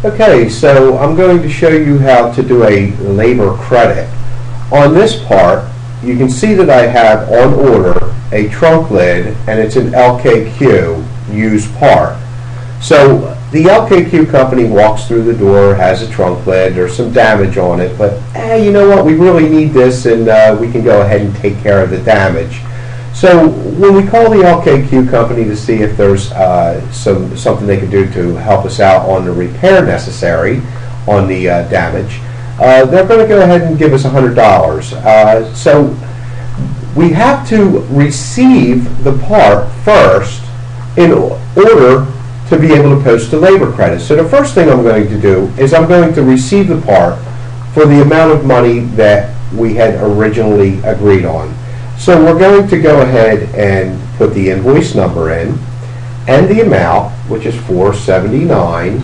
Okay, so I'm going to show you how to do a labor credit. On this part, you can see that I have on order a trunk lid, and it's an LKQ used part. So the LKQ company walks through the door, has a trunk lid, there's some damage on it, but you know what, we really need this, and we can go ahead and take care of the damage. So when we call the LKQ company to see if there's something they can do to help us out on the repair necessary on the damage, they're going to go ahead and give us $100. So we have to receive the part first in order to be able to post a labor credit. So the first thing I'm going to do is I'm going to receive the part for the amount of money that we had originally agreed on. So we're going to go ahead and put the invoice number in and the amount, which is $479,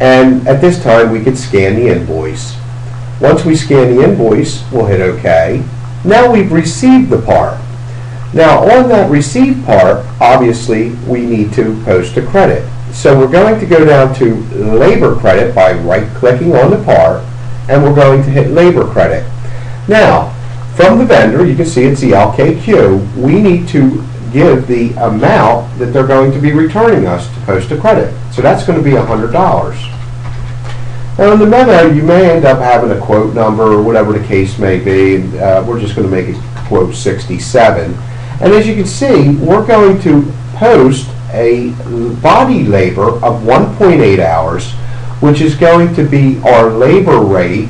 and at this time we could scan the invoice. Once we scan the invoice, we'll hit OK. Now we've received the part. Now on that received part, obviously we need to post a credit. So we're going to go down to labor credit by right-clicking on the part, and we're going to hit labor credit. Now from the vendor, you can see it's the LKQ, we need to give the amount that they're going to be returning us to post a credit. So that's going to be $100. Now in the memo, you may end up having a quote number or whatever the case may be. We're just going to make it quote 67. And as you can see, we're going to post a body labor of 1.8 hours, which is going to be our labor rate,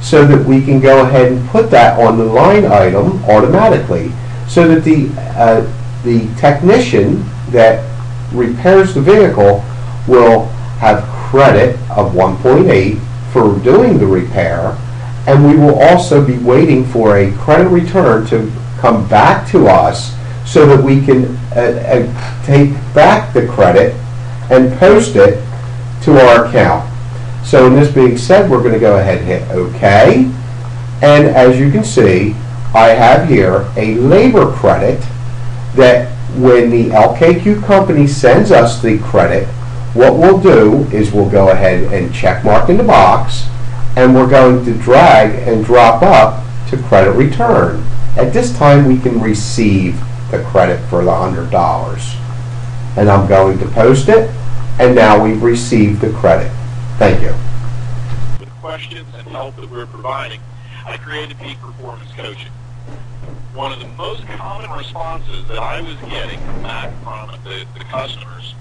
so that we can go ahead and put that on the line item automatically, so that the technician that repairs the vehicle will have credit of 1.8 for doing the repair, and we will also be waiting for a credit return to come back to us so that we can take back the credit and post it to our account. So in this being said, we're going to go ahead and hit OK. And as you can see, I have here a labor credit that when the LKQ company sends us the credit, what we'll do is we'll go ahead and check mark in the box, and we're going to drag and drop up to credit return. At this time, we can receive the credit for the $100. And I'm going to post it, and now we've received the credit. Thank you. With questions and help that we're providing, I created Peak Performance Coaching. One of the most common responses that I was getting back from the customers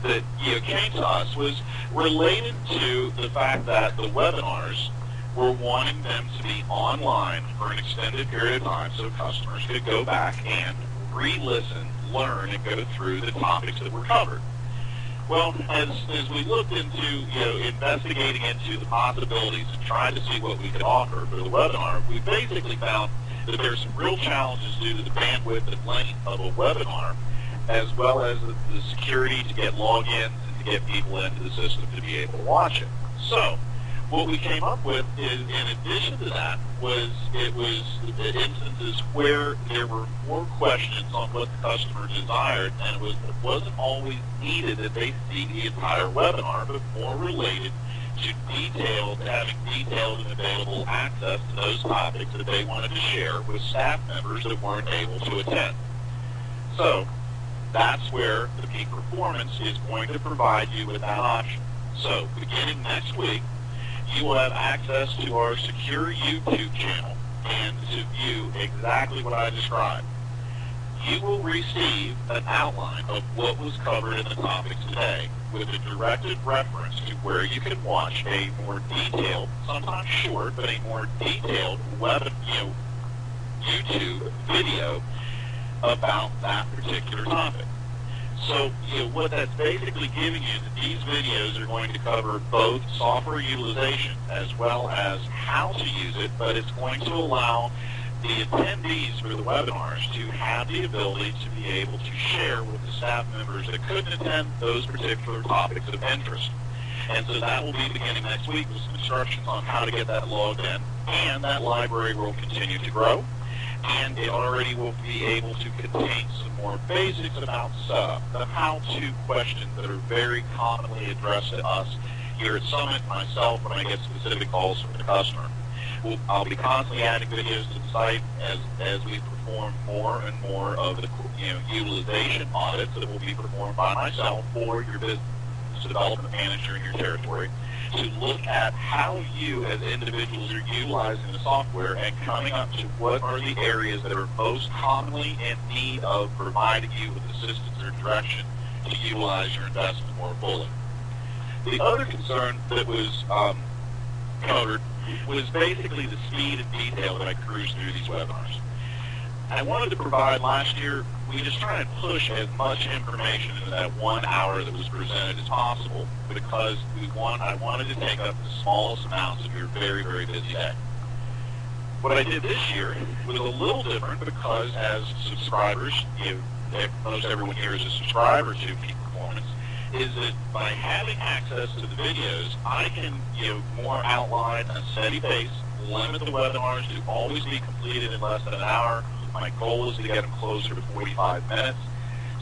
that came to us was related to the fact that the webinars were wanting them to be online for an extended period of time so customers could go back and re-listen, learn, and go through the topics that were covered. Well, as we looked into, investigating into the possibilities and trying to see what we could offer for the webinar, we basically found that there's some real challenges due to the bandwidth and length of a webinar, as well as the security to get logins and to get people into the system to be able to watch it. So what we came up with is, in addition to that, was instances where there were more questions on what the customer desired, and it wasn't always needed that they see the entire webinar, but more related to having detailed and available access to those topics that they wanted to share with staff members that weren't able to attend. So that's where the Peak Performance is going to provide you with that option. So beginning next week, you will have access to our secure YouTube channel and to view exactly what I described. You will receive an outline of what was covered in the topics today with a directed reference to where you can watch a more detailed, sometimes short, but a more detailed YouTube video about that particular topic. So, what that's basically giving you is that these videos are going to cover both software utilization as well as how to use it, but it's going to allow the attendees for the webinars to have the ability to be able to share with the staff members that couldn't attend those particular topics of interest. And so that will be beginning next week with some instructions on how to get that logged in, and that library will continue to grow. and it already will be able to contain some more basics about setup, the how-to questions that are very commonly addressed to us here at Summit, myself, when I get specific calls from the customer. I'll be constantly adding videos to the site as we perform more and more of the utilization audits that will be performed by myself or your business development manager in your territory, to look at how you as individuals are utilizing the software and coming up to what are the areas that are most commonly in need of providing you with assistance or direction to utilize your investment more fully. The other concern that was covered was basically the speed and detail that I cruised through these webinars. I wanted to provide last year, we just try and push as much information into that 1 hour that was presented as possible because I wanted to take up the smallest amounts of your very, very busy day. What I did this year was a little different because as subscribers, most everyone here is a subscriber to Peak Performance, is that by having access to the videos, I can more outline a steady pace, limit the webinars to always be completed in less than an hour. My goal is to get them closer to 45 minutes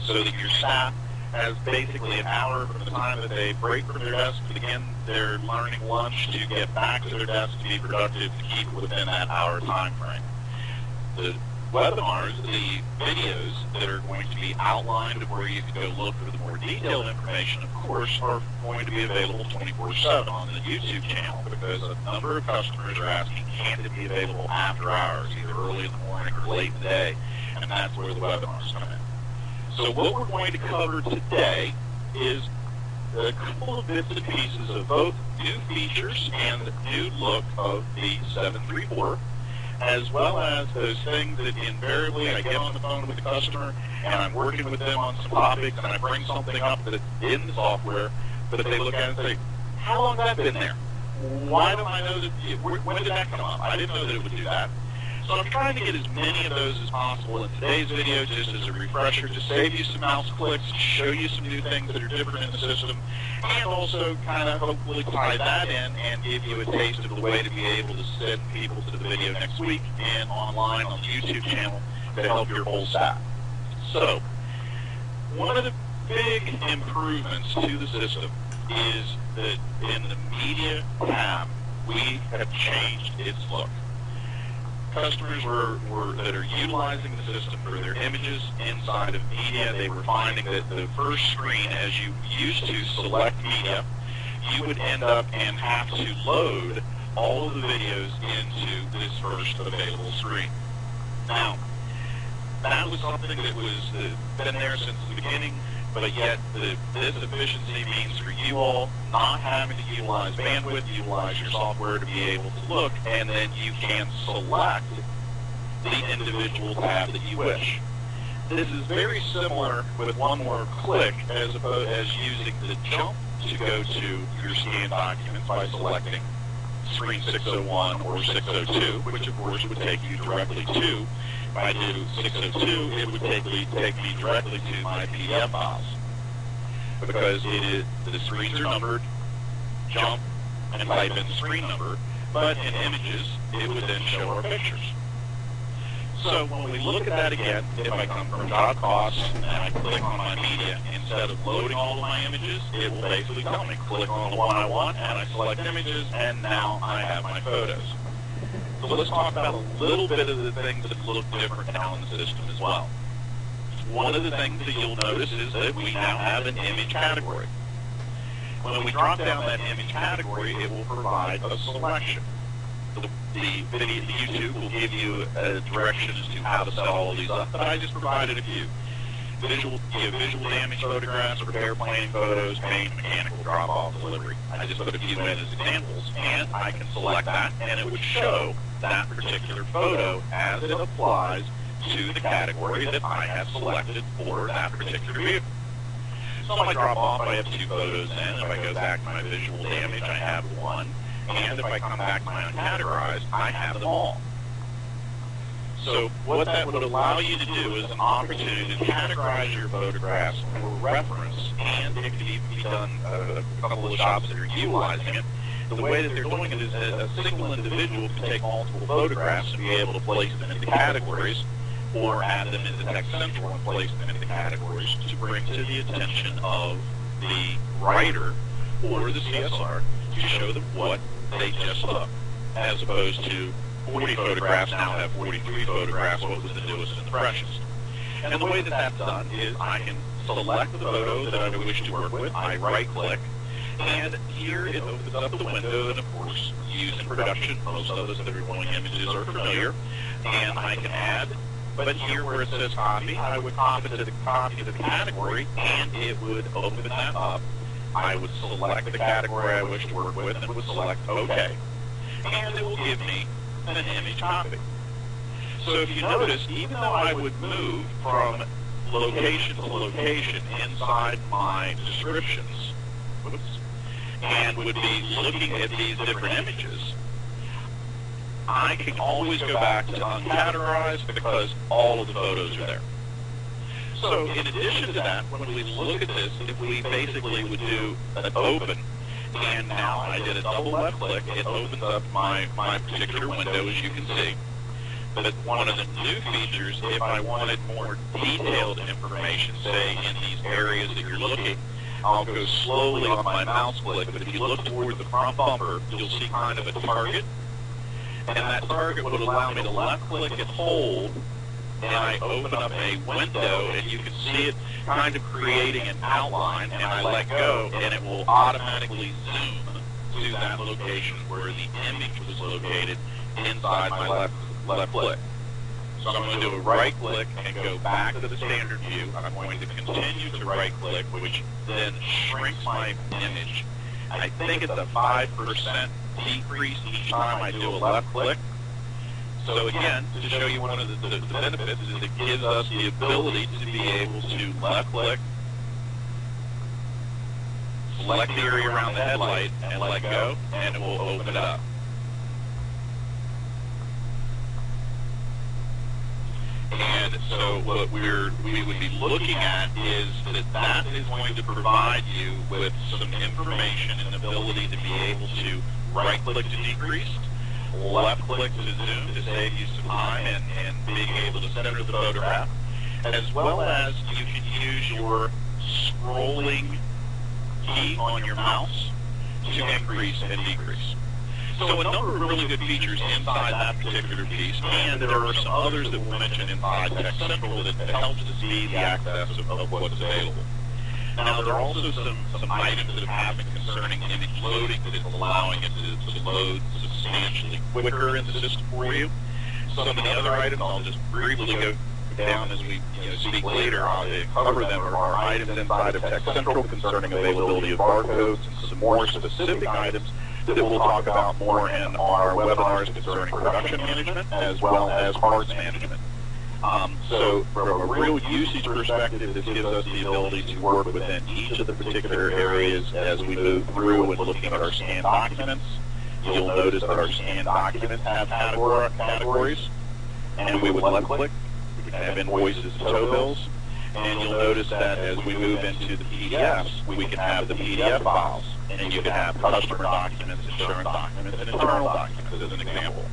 so that your staff has basically an hour from the time that they break from their desk to begin their learning lunch to get back to their desk to be productive, to keep it within that hour time frame. The webinars, the videos that are going to be outlined where you can go look for the more detailed information, of course, are going to be available 24/7 on the YouTube channel because a number of customers are asking, can it be available after hours, either early in the morning or late in the day, and that's where the webinars come in. So what we're going to cover today is a couple of bits and pieces of both new features and the new look of the 734, as well as those things that invariably I get on the phone with the customer and I'm working with them on some topics and I bring something up that's in the software, but they look at it and say, how long has that been there? Why don't I know that? When did that come up? I didn't know that it would do that. So I'm trying to get as many of those as possible in today's video just as a refresher to save you some mouse clicks, to show you some new things that are different in the system, and also kind of hopefully tie that in and give you a taste of the way to be able to send people to the video next week and online on the YouTube channel to help your whole staff. So, one of the big improvements to the system is that in the media tab, we have changed its look. Customers that are utilizing the system for their images inside of media, they were finding that the first screen, as you used to select media, you would end up and have to load all of the videos into this first available screen. Now, that was something that was been there since the beginning, but yet this efficiency means for you all not having to utilize bandwidth, utilize your software to be able to look, and then you can select the individual tab that you wish. This is very similar with one more click as opposed as using the jump to go to your scanned documents by selecting screen 601 or 602, which of course would take you directly to. If I do 602, it would take me directly to my PDF files. Because the screens are numbered, jump and type in the screen number, but in images, it would then show our pictures. So when we look at that again, if I come from job costs and I click on my media, instead of loading all of my images, it will basically tell me, click on the one I want, and I select images, and now I have my photos. So let's talk about a little bit of the things that look different now in the system as well. One of the things that you'll notice is that we now have an image category. When we drop down that image category, it will provide a selection. The video, the YouTube will give you a direction as to how to set all of these up, but I just provided a few. Visual damage photographs, repair planning photos, paint, mechanical drop-off, delivery. I just put a few in as examples, and I can select that, and it would show that particular photo as it applies to the category that I have selected for that particular vehicle. So if I drop off, I have 2 photos in. If I go back to my visual damage, I have 1. And if I come back to my uncategorized, I have them all. So what that would allow you to do is an opportunity to categorize your photographs for reference, and it could even be done, a couple of shops that are utilizing it. The way that they're doing it is that a single individual can take multiple photographs and be able to place them into categories, or add them into Text Central and place them into categories to bring to the attention of the writer or the CSR to show them what they just took, as opposed to 40 photographs now have 43 photographs, what was the newest and the freshest. And the way that that's done is I can select the photo that I wish to work with, I right-click, and here it opens up the window, and of course, used in production, most of us that are doing images are familiar, and I can add, but here where it says copy, I would copy to the category, and it would open that up. I would select the category I wish to work with, and would select OK. And it will give me an image copy. So if you notice, even though I would move from location to location inside my descriptions, and would be looking at these different images, I can always go back to uncategorize because all of the photos are there. So in addition to that, when we look at this, if we basically would do an open, and now I did a double left click, it opens up my particular window, as you can see. But one of the new features, if I wanted more detailed information, say in these areas that you're looking, I'll go slowly on my mouse click, but if you look toward the front bumper, you'll see kind of a target. And that target would allow me to left click and hold, and I open up a window, and you can see it kind of creating an outline, and I let go, and it will automatically zoom to that location where the image was located inside my left click. So I'm going to do a right click and go back to the standard view. I'm going to continue to right click, which then shrinks my image. I think it's a 5% decrease each time I do a left click. So again, to show you one of the benefits is it gives us the ability to be able to left click, select the area around the headlight, and let go, and it will open it up. And so what we would be looking at is that is going to provide you with some information and ability to be able to right-click to decrease, left-click to zoom to save you some time and being able to center the photograph, as well as you can use your scrolling key on your mouse to increase and decrease. So a number of really good features inside that particular piece, and there are some others that we'll mention inside Text Central that helps to speed the access of what's available. Now, there are also some items that have happened concerning image loading that is allowing it to load substantially quicker in the system for you. Some of the other items, I'll just briefly go down as we speak later on to cover them, are items inside of Text Central concerning availability of barcodes and some more specific items that we'll talk about more in our webinars concerning production management as well as parts management. So from a real usage perspective, this gives us the ability to work within each of the particular areas as we move through and looking at our scanned documents. You'll notice that our scanned documents have categories, and we would left click. We can have invoices and tow bills. And you'll notice that as we move into the PDFs, we can have the PDF files, and you can have customer documents, insurance documents, and internal documents as an example.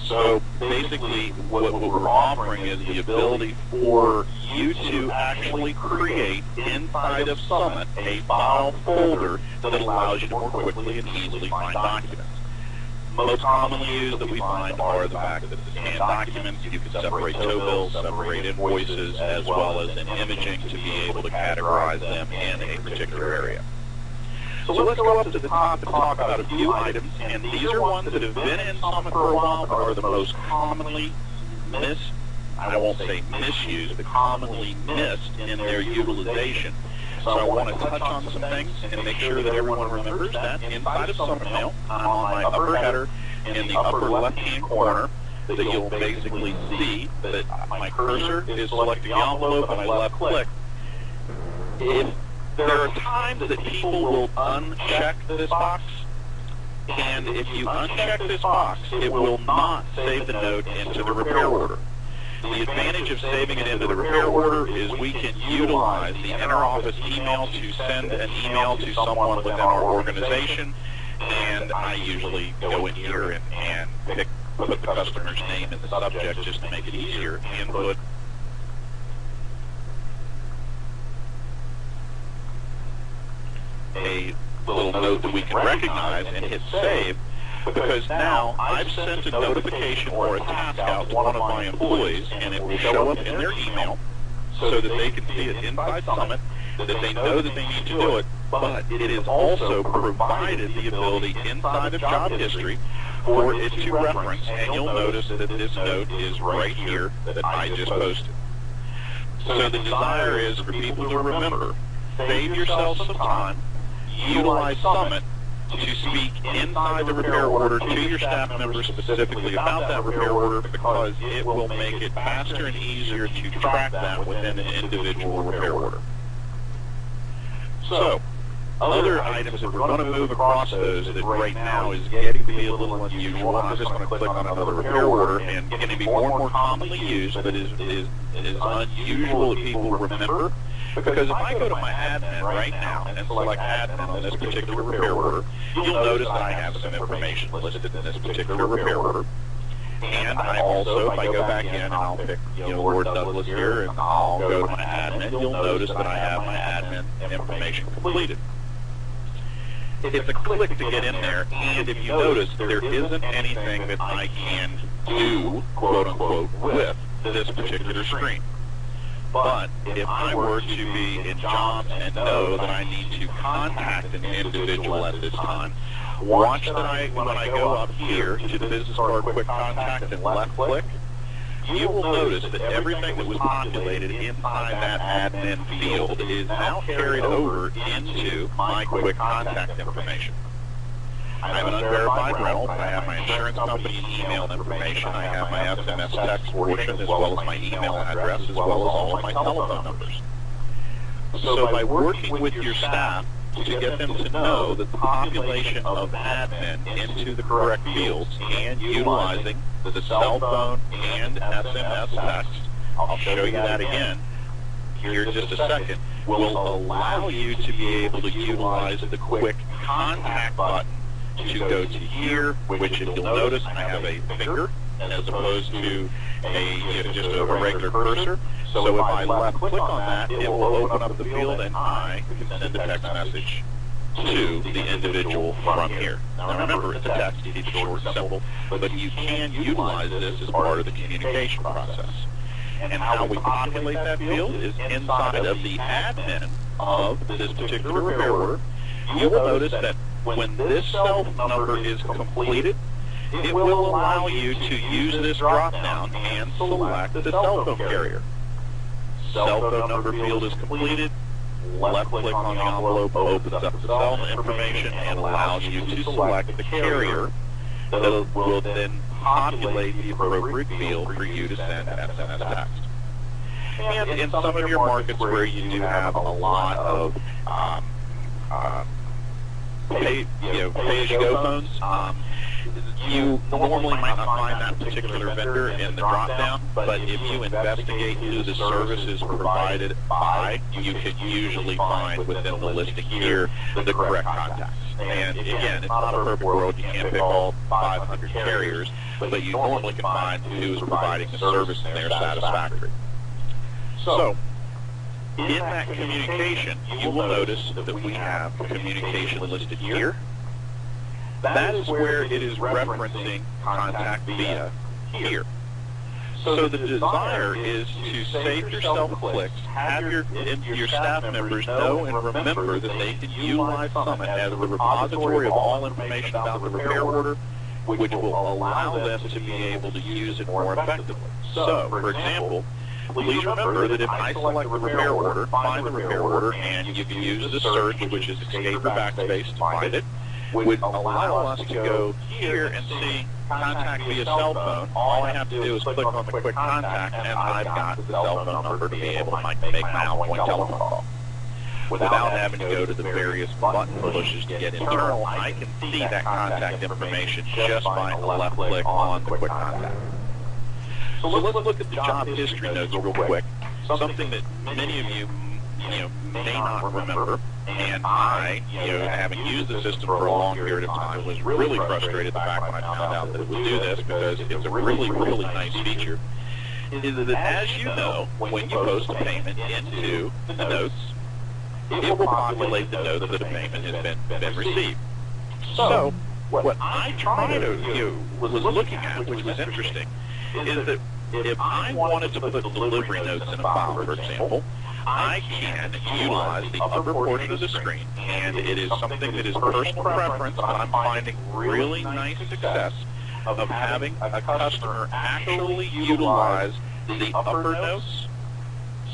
So basically what we're offering is the ability for you to actually create inside of Summit a file folder that allows you to more quickly and easily find documents. Most commonly used that we find are the fact that the scanned documents, you can separate tow bills, separate invoices, as well as in imaging to be able to categorize them in a particular area. So let's go up to the top and talk about a few items, and these are ones that have been in Summit for a while, but are the most commonly I won't say misused, but commonly missed in their utilization. So I want to touch on some things and make sure that everyone remembers that inside of Summit Mail, I'm on my upper header in the upper left-hand corner, that you'll basically see that my cursor is selecting the envelope and I left click. If there are times that people will uncheck this box, And if you uncheck this box, it will not save the note into the repair order. The advantage of saving it into the repair order is we can utilize the inter-office email to send an email to someone within our organization, and I usually go in here and put the customer's name in the subject just to make it easier, and put a little note that we can recognize and hit save, because now I've sent a notification or a task out to one of my employees, and it will show up in their email so that they can see it inside Summit, that they know that they need to do it, but it is also provided the ability inside of job history for it to reference, and you'll notice that this note is right here that I just posted. So the desire is for people to remember, save yourself some time, utilize Summit to speak inside the repair order to your staff members specifically about that repair order, because it will make it faster and easier to track that within an individual repair order. So, other items that we're going to move across those that right now is getting to be a little unusual. I'm just going to click on another repair order, and going to be more and more commonly used, but is unusual that people remember. Because if I go to my admin right now and select admin on this particular repair order, you'll notice that I have some information listed in this particular repair order. And I also, if I go back in and I'll pick, Lord Douglas here, and I'll go to my admin, you'll notice that I have my admin information completed. It's a click to get in there, and if you notice, there isn't anything that I can do, quote unquote, with this particular screen. But if I were to be in jobs and know that I need to contact an individual at this time, watch that when I go up here to the business card quick contact and left click, you will notice that everything that was populated inside that admin field is now carried over into my quick contact information. I have an unverified rental, I have my insurance company email information, I have my SMS text portion, as well as my email address, as well as all of my telephone numbers. So by working with your staff to get them to know the population of admin into the correct fields and utilizing the cell phone and SMS text, I'll show you that again here in just a second, will allow you to be able to utilize the quick contact button to go to here, which you'll notice I have a finger as opposed to just a regular cursor. So if I left click on that, it will open up the field and I can send a text message to the individual from here. Now remember, it's a text, it's short and simple, but you can utilize this as part of the communication process. And how we populate that field is inside of the admin of this particular repair order. You will notice that when this cell number is completed, it will allow you to use this drop-down and select the cell phone carrier. Cell phone number field is completed. Left click on the envelope opens up the cell information and allows you to select the carrier that will then populate the appropriate field for you to send SMS text. And in some of your markets where you do have a lot of pay-as-you-go phones, you normally might not find that particular vendor in the drop-down, but if you investigate who the service is provided by, you can usually find within the listing here the correct contacts. And again, it's not a perfect world. You can't pick all 500 carriers, but you normally can find who is providing the service and they're satisfactory. So, in that communication, you will notice that we have communication listed here. That is where it is referencing contact via here. So the desire is to save yourself clicks, have your staff members know and remember that they can utilize Summit as the repository of all information about the repair order, which will allow them to be able to use it more effectively. So, for example, please remember that if I select the repair order, find the repair order, and you can use the search, which is escape or backspace to find it, would allow us to go here and see contact via cell phone. All I have to do is click on the quick contact, and I've got the cell phone number to be able to make my outgoing telephone call. without having to go to the various button pushes to get internal. I can see that contact information just by a left click on the quick contact. So let's look at the job history notes real quick. Something that many of you, may not remember, and I, having used the system for a long period of time, was really frustrated the fact when I found out that it would do this, because it's a really, really nice feature, is that as you know, when you post a payment into the notes, it will populate the note that a payment has been received. So, what I tried to, was looking at, which was interesting, is that if I wanted to put delivery notes in a file, for example, I can utilize the upper portion of the screen, and it is something that is personal preference, but I'm finding really nice success of having a customer actually utilize the upper notes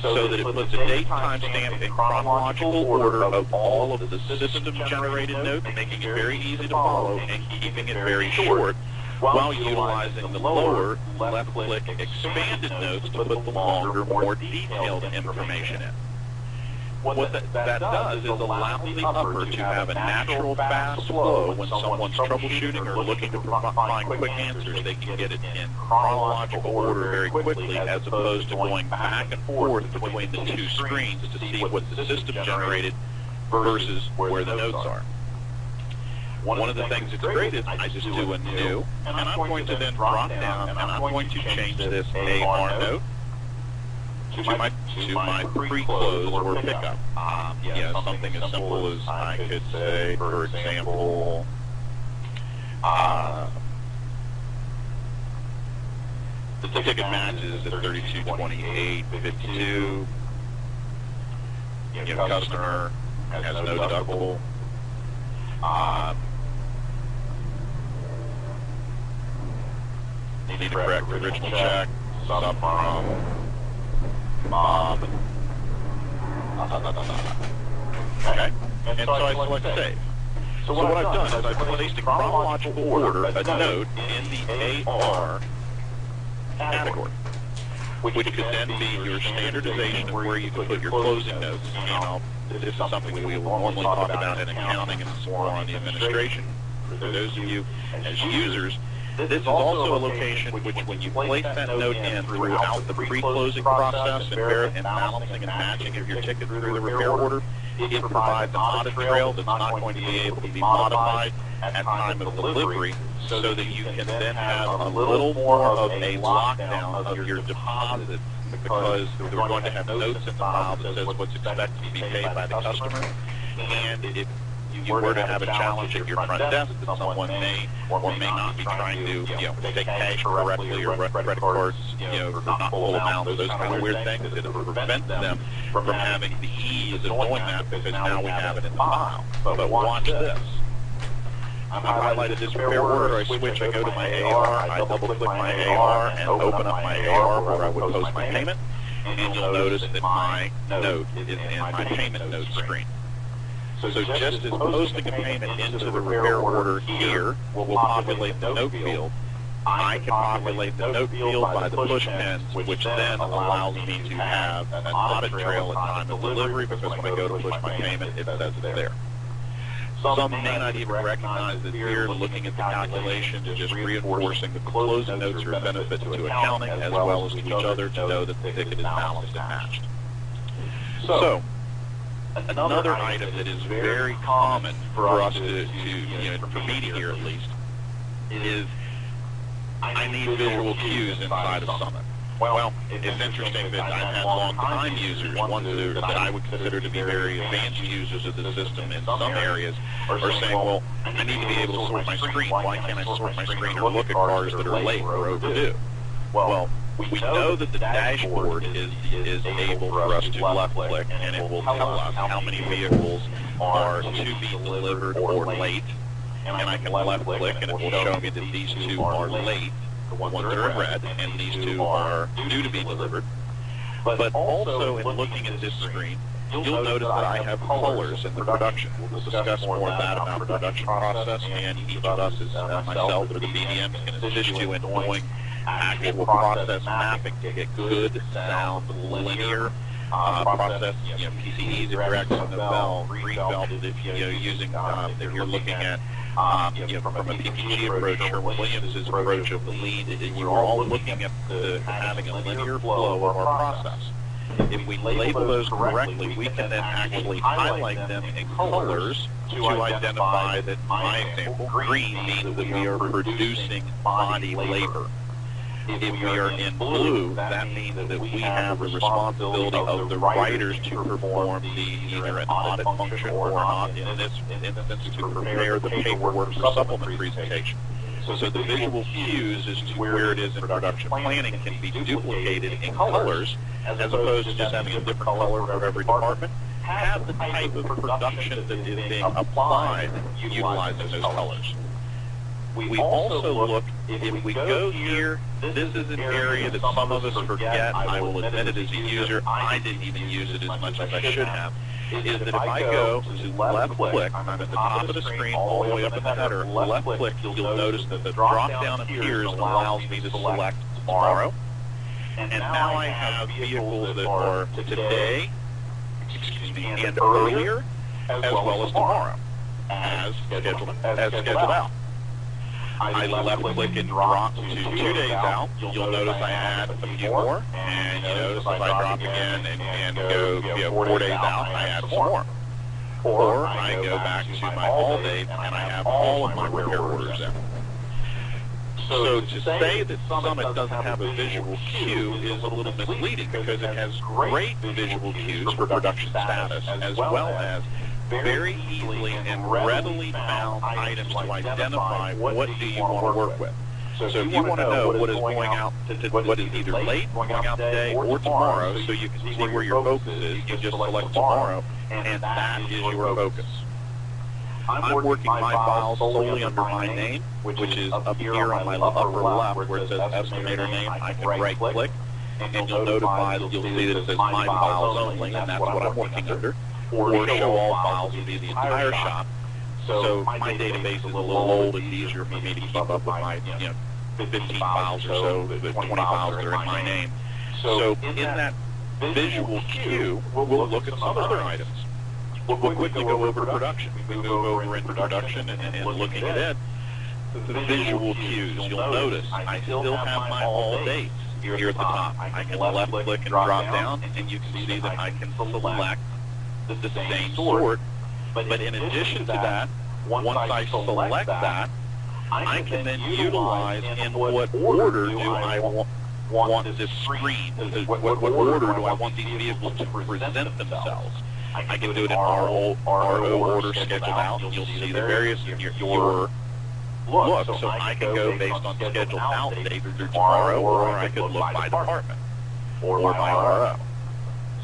so that it puts a date time stamp in chronological order of all of the system-generated notes, making it very easy to follow and keeping it very short, while utilizing the lower left-click expanded notes to put the longer, more detailed information in. What that does is allow the upper to have a natural, fast flow when someone's troubleshooting or looking to find quick answers. They can get it in chronological order very quickly, as opposed to going back and forth between the two screens to see what the system generated versus where the notes are. One of the things that's great is I just do a new, and I'm going to then drop down, and I'm going to change this AR note to my pre-close or pickup. Something as simple as I could say, for example, the ticket matches at 3228.52. Customer has no deductible. Need to correct the original check, sub from Bob. Okay, and so I select save. So what I've done is I've placed in chronological order a note in the AR category, which could then be your standardization of where you can put your closing notes. This is something that we will normally talk about in accounting and some more on the administration. For those of you as users, this is also a location which, when you place that note in throughout the pre-closing process and balancing and matching of your ticket through the repair order, it provides an audit trail that's not going to be able to be modified at time of delivery, so that you can then have a little more of a lockdown of your deposit, because they're going to have notes in the file that says what's expected to be paid by the customer. And if you were to have a challenge at your front desk that someone may or may not be trying to, take cash correctly or credit cards, for not full amounts, those kind of weird things, that prevent them from having the ease of doing that, because now we have it in the file. But watch this. I've highlighted this repair order, I switch, I go to my AR, I double-click my AR and open up my AR where I would post my payment, and you'll notice that my note is in my payment note screen. So just as posting a payment into the repair order here will populate the note field, I can populate the note field by the push pins, which then allows me to have an audit trail at time of delivery, because when I go to push my payment, it says it's there. Some may not even recognize that here, looking at the calculation, just reinforcing that the closing notes are a benefit to accounting as well as to each other, to know that the ticket is balanced and matched. So, another item that is very common for us to for me to hear at least, is I need visual cues inside of Summit. Well, it's interesting that I've had long-time users, ones that I would consider to be very advanced users of the system in some areas, are saying, well, I need to be able to sort my screen. Why can't I sort my screen or look at cars that are late or overdue? Well, we know that the dashboard is able for us to left-click, and it will tell us how many vehicles are to be delivered or late, and I can left-click, and it will show me that these two are late, the ones that are in red, and these two are due to be delivered. But also, in looking at this screen, you'll notice that I have colors in the production. We'll discuss more of that about the production process, and each of us, as myself or the BDM, can assist you in doing actual process mapping to get good, sound, linear process, PCEs if you're Exxon Nobel, Greenbelt if you're using, if you're looking at, from a PPG approach, Sherwin-Williams' approach of the lead, you're all looking at having a linear flow of our process. If we label those correctly, we can then actually highlight them in colors to identify that, my example, green means that we are producing body labor. If we are in blue, that means that we have the responsibility of the writers to perform either an audit function or not, in this instance, to prepare the paperwork for supplement presentation. So the visual cues as to where it is in production planning can be duplicated in colors, as opposed to just having a different color for every department. Have the type of production that is being applied utilizing those colors. We also look, if we go here, this is an area that some of us forget. I will admit it as a user, I didn't even use it as much as I should have, is that if I go to left click, I'm at the top of the screen, all the way up in the header, left click, you'll notice that the drop down appears and allows me to select tomorrow. And now I have vehicles that are today, and earlier, as well as tomorrow, as scheduled out. I left click and drop to 2 days out. You'll notice I add a few more, and you notice if I drop again and go 4 days out, I add 4 more. Or I go back to my all dates and I have all of my repair orders in. So to say that Summit doesn't have a visual cue is a little misleading, because it has great visual cues for production status, as well as very easily and readily found items to identify what do you want to work with. So if you want to know what is going out, what is either late, going out today, or tomorrow, so you can see where your focus is, you just select tomorrow, and that is your focus. I'm working my files solely under my name, which is up here on my upper left where it says estimator name. I can right click, and you'll notify that you'll see that it says my files only, and that's what I'm working under. Or show all files would be the entire shop. So my database is a little old. It's easier for me to keep up with my 15 files or so, the 20 files that are in my name. So in that visual cue, we'll look at some other items. We'll quickly go over to production. We move over into production and looking at it. The visual cues, you'll notice I still have my all dates here at the top. I can left click and drop down, and you can see that I can select the same sort, but in addition to that, once I select that, I can then utilize in what order do I want this screen, what order do I want these vehicles to present themselves. I can do it in RO order scheduled out, and you'll see the various in your look, so I can go based on scheduled out dates through tomorrow, or I could look by department, or by RO.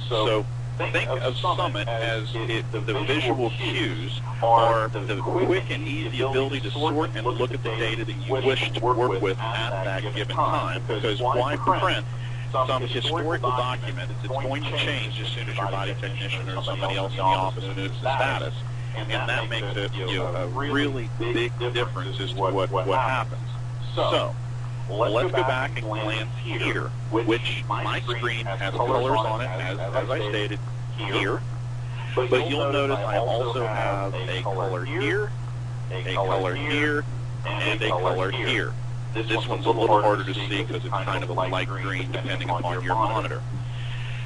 So think of Summit as the visual cues are the quick and easy ability to sort and look at the data that you wish to work with at that given time. Because why print some historical document that's going to change as soon as your body technician or somebody else in the office moves the status? And that makes a really big difference as to what happens. So let's go back and glance here, which my screen has colors on it, as I stated here. But you'll notice I also have a color here, a color here, and a color here. This one's a little harder to see because it's kind of a light green depending upon your monitor.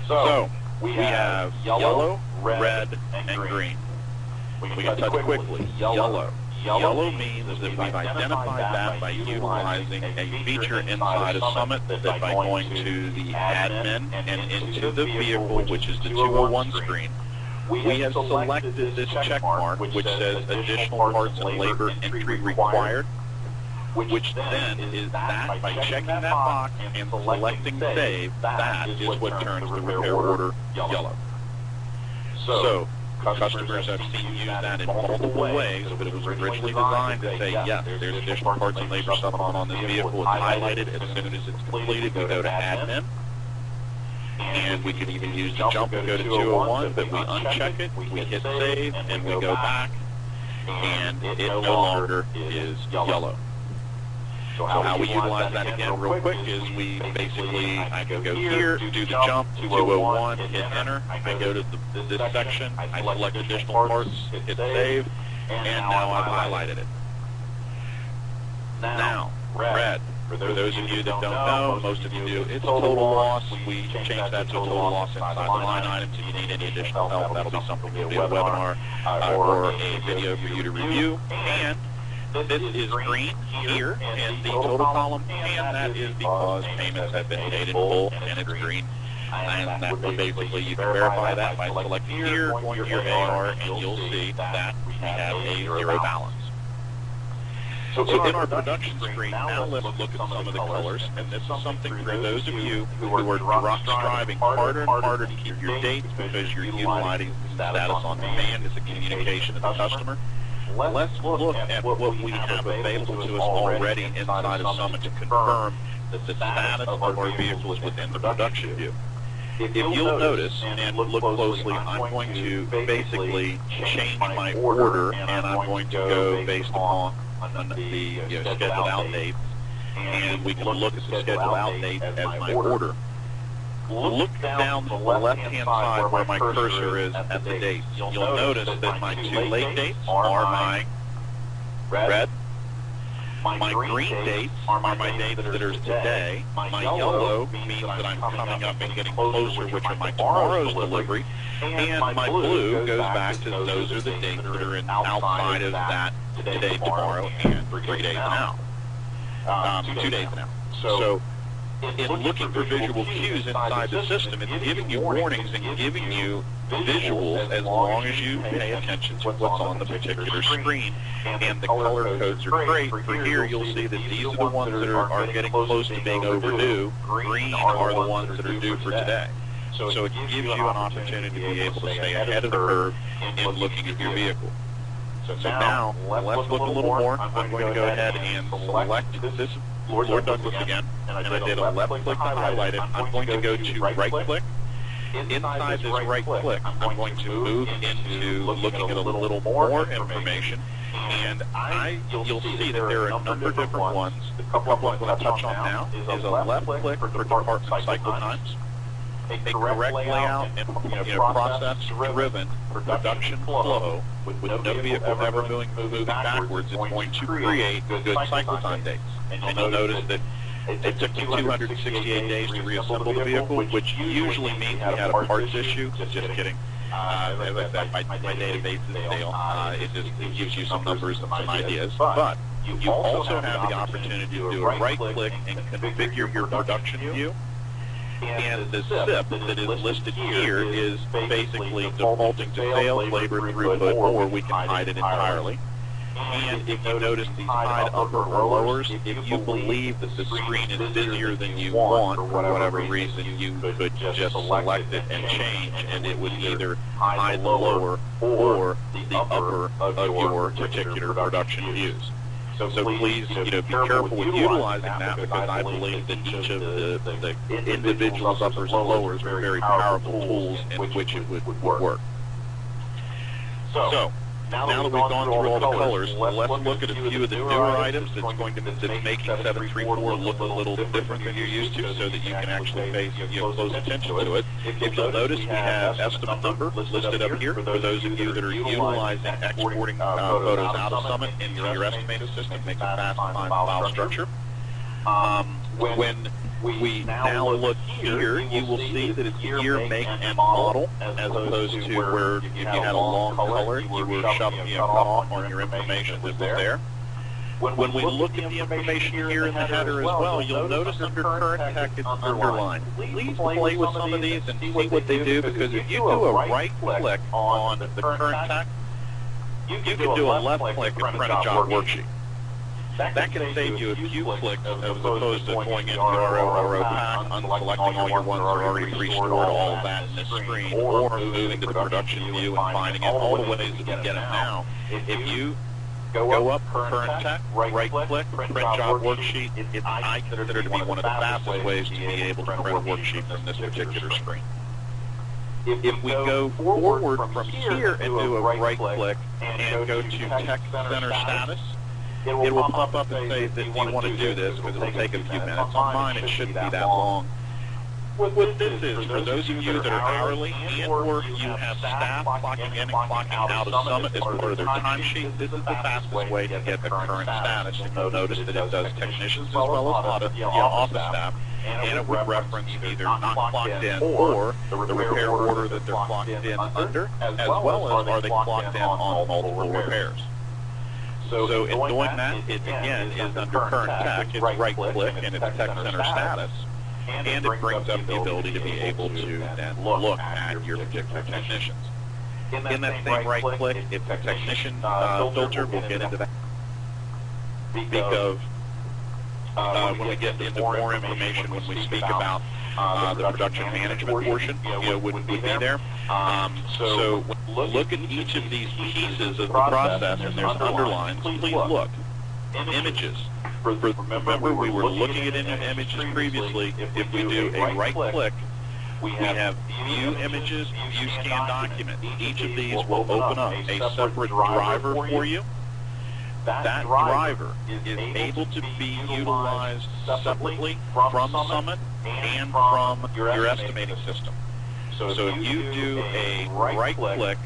So we have yellow, red, and green. We can touch quickly. Yellow. Yellow means that we've identified that by utilizing a feature inside of Summit that by going to the admin and into the vehicle, which is the 201 screen, we have selected this check mark which says additional parts and labor entry required, which then is that by checking that box and selecting save, that is what turns the repair order yellow. So customers have seen use that in multiple ways, but it was originally designed to say, yes, there's additional parts and labor supplement on this vehicle. It's highlighted. As soon as it's completed, we go to admin. And we can even use the jump and go to 201, but we uncheck it, we hit save, and we go back, and it no longer is yellow. So how we utilize that again real quick is we basically, I go here, do the jump, 201, hit enter, I go to this section, I select additional parts, hit save, and now I've highlighted it. Now, red. For those of you that don't know, most of you do, it's total loss. We change that to a total loss inside the line items. If you need any additional help, that'll be something will be a webinar or a video for you to review. And this is green here in the total column, and that is because payments have been paid in full, and it's green. And that basically you can verify that by selecting here, going to your AR, and you'll see that we have a zero balance. So in our production screen, now let's look at some of the colors, and this is something for those of you who are striving harder and harder to keep your dates because you're utilizing status on demand as a communication to the customer. Let's look at what we have available to us already inside of Summit to confirm that the status of our vehicles within the production view. If you'll notice, and look closely, I'm going to basically change my order, and I'm going to go based upon the scheduled out dates, and we can look at the scheduled out dates as my order. Look down the left-hand side where my cursor is at the dates. You'll notice that my two late dates are my red. My green dates are my dates that are today. My yellow means that I'm coming up and getting closer, which are my tomorrow's delivery. And my blue goes back to those are the dates that are outside of that today, tomorrow, and 3 days now. 2 days now. So in looking for visual cues inside the system, it's giving you warnings and giving you visuals as long as you pay attention to what's on the particular screen. And the color codes are great. For here, you'll see that these are the ones that are getting close to being overdue. Green are the ones that are due for today. So it gives you an opportunity to be able to stay ahead of the curve in looking at your vehicle. So now, let's look a little more. I'm going to go ahead and select this Lord Douglas again, and I did a left click to highlight it. I'm going to go to right click. Inside this right click, I'm going to move into looking at a little more information, and you'll see that there are a number of different ones. The couple I'm going to touch on now is a left click for department cycle times, a correct layout and process-driven production flow with no vehicle ever moving backwards. It's going to create good cycle time dates. And you'll notice that it took me 268 days to reassemble the vehicle, which usually means we had a parts issue. Just kidding. As I said, my database is stale. It gives you some numbers and some ideas. But you also have the opportunity to do a right click and configure your production view. And the SIP that is listed here is basically defaulting to sales, labor, throughput, or we can hide it entirely. And if you notice these hide upper or lowers, if you believe that the screen is busier than you want for whatever reason, you could just select it and change, and it would either hide the lower or the upper of your particular production views. So please, be careful with utilizing that, because I believe that each of the individual's uppers and lowers are very powerful tools in which it would work. So now that we've gone through all the colors, let's look at a few of the newer items that's making 734 look a little different than you're used to, so that you can actually pay close attention to it. If you'll notice, we have estimate number listed up here for those of you that are utilizing exporting photos out of Summit into your estimated system, make a fast file structure. When we now look here, you will see that it's year, make, and model, as opposed to where if you had a long color, you were cut off on your information that was there. When we look at the information here in the header as well, you'll notice under current tech it's underlined. Please play with some of these and see what they do, because if you do a right click on the current tech, you can do a left click and print a job worksheet. That can save you a few clicks as opposed to going into the RO pack, unselecting all your ones that are already pre-stored, all of that in this screen, or moving to the production view and finding it all the ways that you get it now. If you go up current tech, right click, print job worksheet, I consider it to be one of the fastest ways to be able to print a worksheet from this particular screen. If we go forward from here and do a right click and go to Tech Center Status, it will pop up and say that you want to do this because it'll take a few minutes. On mine, it shouldn't be that long. What this is, for those of you that are hourly and or you have staff clocking in and clocking out of Summit as part of their timesheet, this is the fastest way to get the current status. And you'll notice that it does technicians as well as office staff, and it would reference either not clocked in or the repair order that they're clocked in under, as well as are they clocked in on multiple repairs. So in doing that, it again is under current tech. It's right-click and it's tech center status. And it brings up the ability to be able to then look at your particular technicians. In that same right click, if the technician filter, we'll get into that. Speak of when we get into more information, when we speak about the production management portion, would be there. So look at each of these pieces of the process, and there's underlines. Please look. Images. Remember, we were looking at images previously. If we do a right click, we have view images, view scan document. Each of these will open up a separate driver for you. That driver is able to be utilized separately from Summit and from your estimating system. So if you do a right click,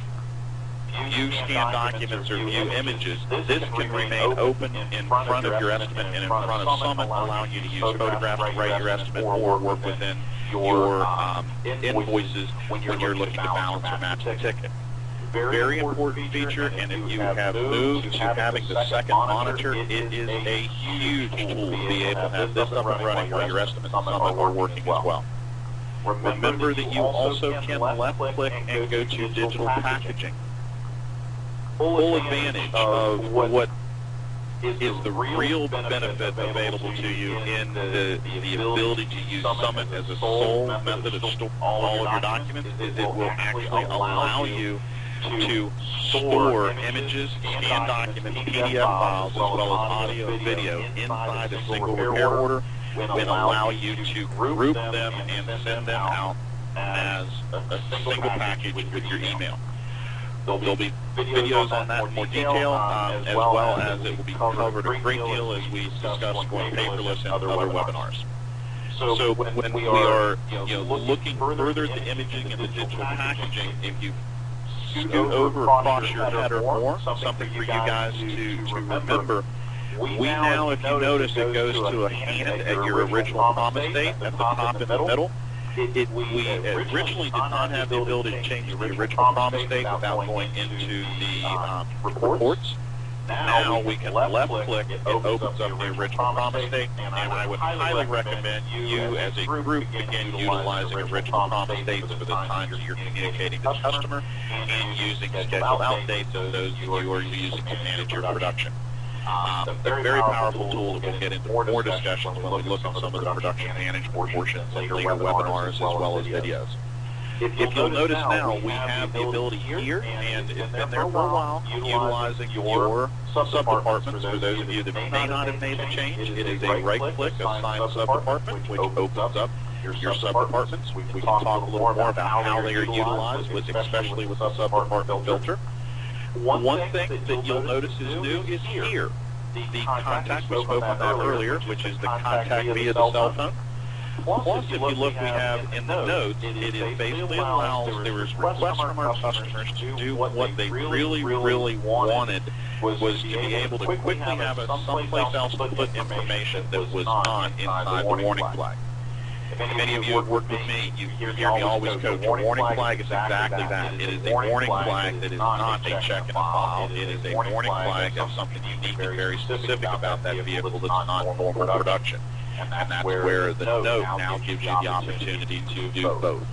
view scan documents or view images, this can remain open in front of your estimate and in front of Summit, allowing you to use photographs to write your estimate or work within your invoices when you're looking to balance or match the ticket. Very important feature, and if you have moved to having the second monitor, it is a huge tool to be able to have this up and running while your estimates and Summit are working as well. Remember that you also can left-click and go to digital packaging. Full advantage of what is the real benefit available to you in the ability to use Summit as a sole method of storing all of your documents is it will actually allow you to store images, scan documents, PDF files, as well as audio and video inside a single repair order and allow you to group them and send them out as a single package with your email. There'll be videos on that in more detail, as well as it will be covered a great deal as we discuss going paperless and other webinars. So when we are looking further at the imaging and the digital packaging, if you scoot over across your head or more, something for you guys to remember, we now, if you notice, it goes to a hand at your original promise date at the top in the middle. We originally did not have the ability to change the original promise date without going into the reports. Now we can left-click, it opens up the original promise date, and I would highly recommend you as a group begin utilizing original promise dates for the times that you're communicating to the customer and using scheduled out dates of those you are using to manage your production. A very powerful tool that we'll get into more discussions when we look at some of the production management portions later webinars as well as videos. If you'll notice now, we have the ability here, and it's been there for a while, utilizing your sub-departments. For those of you that may not have made the change, it is a right-click, assign sub-department, which opens up your sub-departments. We can talk a little more about how they are utilized, especially with the sub-department filter. One thing that you'll notice is new is here. The contact, we spoke on that earlier, which is the contact via the cell phone. Plus, if you look, we have in the notes, it basically allows, there was requests from our customers to do what they really wanted was to be able to quickly have someplace else to put information that was not inside the warning flag. If any of you have worked with me, you hear me always coach. A warning flag is exactly that. It is a warning flag that is not a check in a file. It is a warning flag of something unique and very specific about that vehicle that's not normal production. And that's where the note now gives you the opportunity to do both.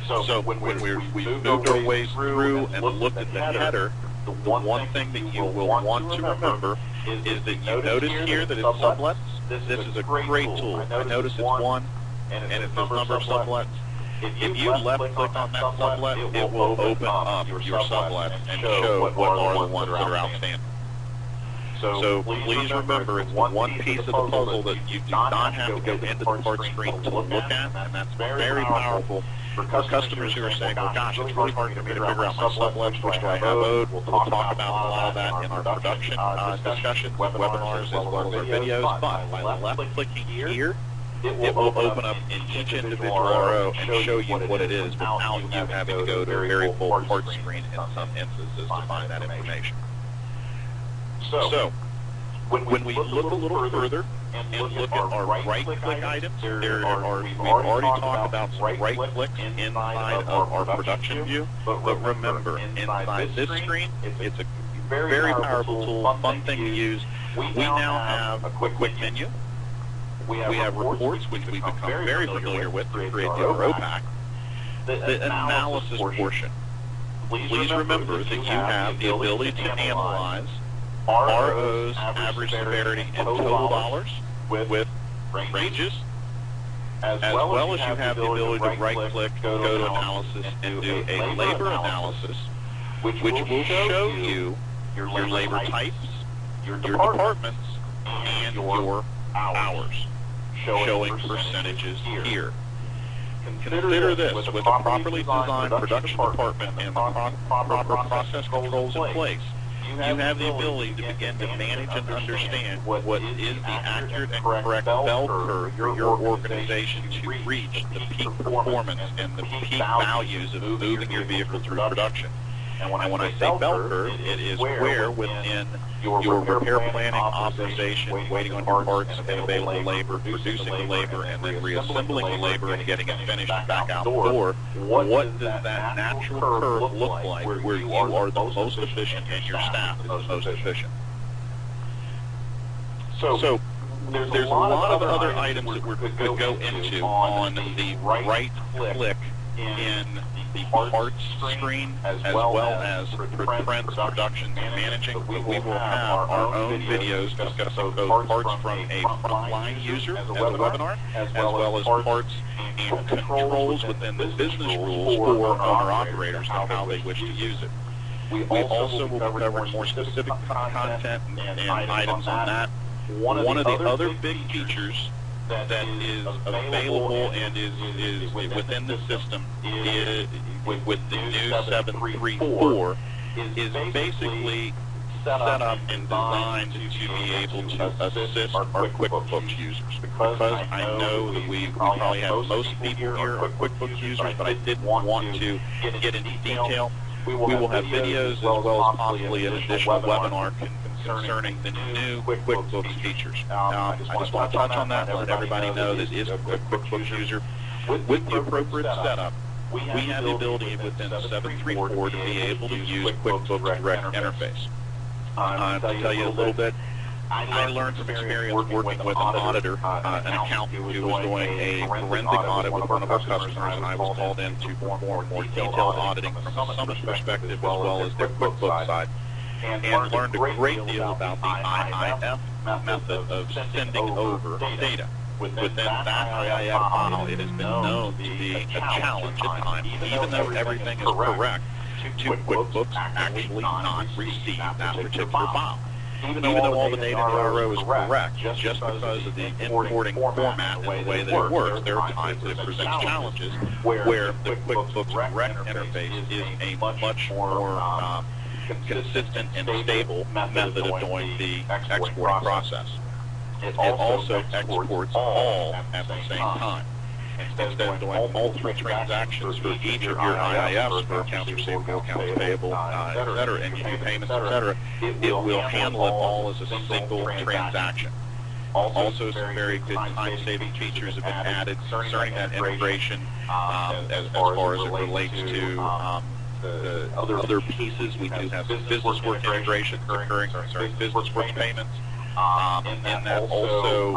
So when we moved our way through and looked at the header, the one thing that you will want to remember is that you notice here that it's sublets. This is a great tool. I notice it's 1, and it says number of sublets. If you left-click on that sublet, it will open up your sublet and show what are the ones that are outstanding. So please remember, it's one piece of the puzzle that you do not have to go into the part screen to look at, and that's very powerful For customers who are saying, well, gosh, it's really hard for me to figure out my sublets, which do I have owed? We'll talk about a lot of that in our production discussions, webinars, as well as our videos. But by left-clicking here, it will open up in each individual RO and show you what it is without you having to go to a very full part screen in some instances to find that information. So, when we look a little further and look at our right-click items, we've already talked about some right clicks inside of our production view, but remember, inside this screen, it's a very powerful tool, fun thing to use. We now have a quick menu. We have reports, which we've become very familiar with to create the RO pack. The analysis portion. Please remember that you have the ability to analyze ROs, average severity, and total dollars with ranges, as well as you have the ability to right-click, go to analysis, and do a labor analysis, which will show you your labor types, your departments, and your hours, showing percentages here. Consider this, with a properly designed production department and the proper process controls in place, you have the ability to begin to manage and understand what is the accurate and correct bell curve for your organization to reach the peak performance and the peak values of moving your vehicle through production. And when I say bell curve, it is where within your repair planning, authorization, waiting on your parts and available labor, producing the labor, and then reassembling the labor and getting it finished and back out the door, what does that natural curve look like where you are the most efficient and your staff is the most efficient? So there's a lot of other items that we could go into on the right click in the parts screen, as well as Trent's production managing. We will have our own videos discussing both parts from a frontline user as a webinar, as well as parts and controls within the business rules for owner-operators and how they wish to use it. We also will be covering more specific content and items on that. One of the other big features that is available and is within the system with the new 734 is basically set up and designed to be able to assist our QuickBooks users. Because I know that we probably have most people here are QuickBooks users, but I didn't want to get into detail. We will have videos as well as possibly an additional webinar concerning the new QuickBooks features. I just want to touch on that and let everybody know that is a QuickBooks user. With the appropriate setup, we have the ability within 734 to be able to use QuickBooks Direct Interface. To tell you a little bit, I learned from experience working with an auditor, an accountant who was doing a forensic audit with one of our customers, and I was called in to perform more detailed auditing from a Summit perspective as well as their QuickBooks side, and learned a great deal about the IIF method of sending over data. Within that IIF file, it has been known to be a challenge at times, even though everything is correct, to QuickBooks actually not receive that particular file. Even though all the data in the RO is correct, just because of the importing format and the way that it works, there are times that it presents challenges where the QuickBooks Direct Interface is a much more consistent and stable method of doing the exporting process. It also exports all at the same time. Instead of doing multiple transactions for each of your IIFs, for accounts receivable, accounts payable, etc., and you do payments, etc., it will handle it all as a single transaction. Also, some very good time-saving features have been added concerning that integration as far as it relates to the other pieces. We do have business work integration occurring concerning business work payments. And that also,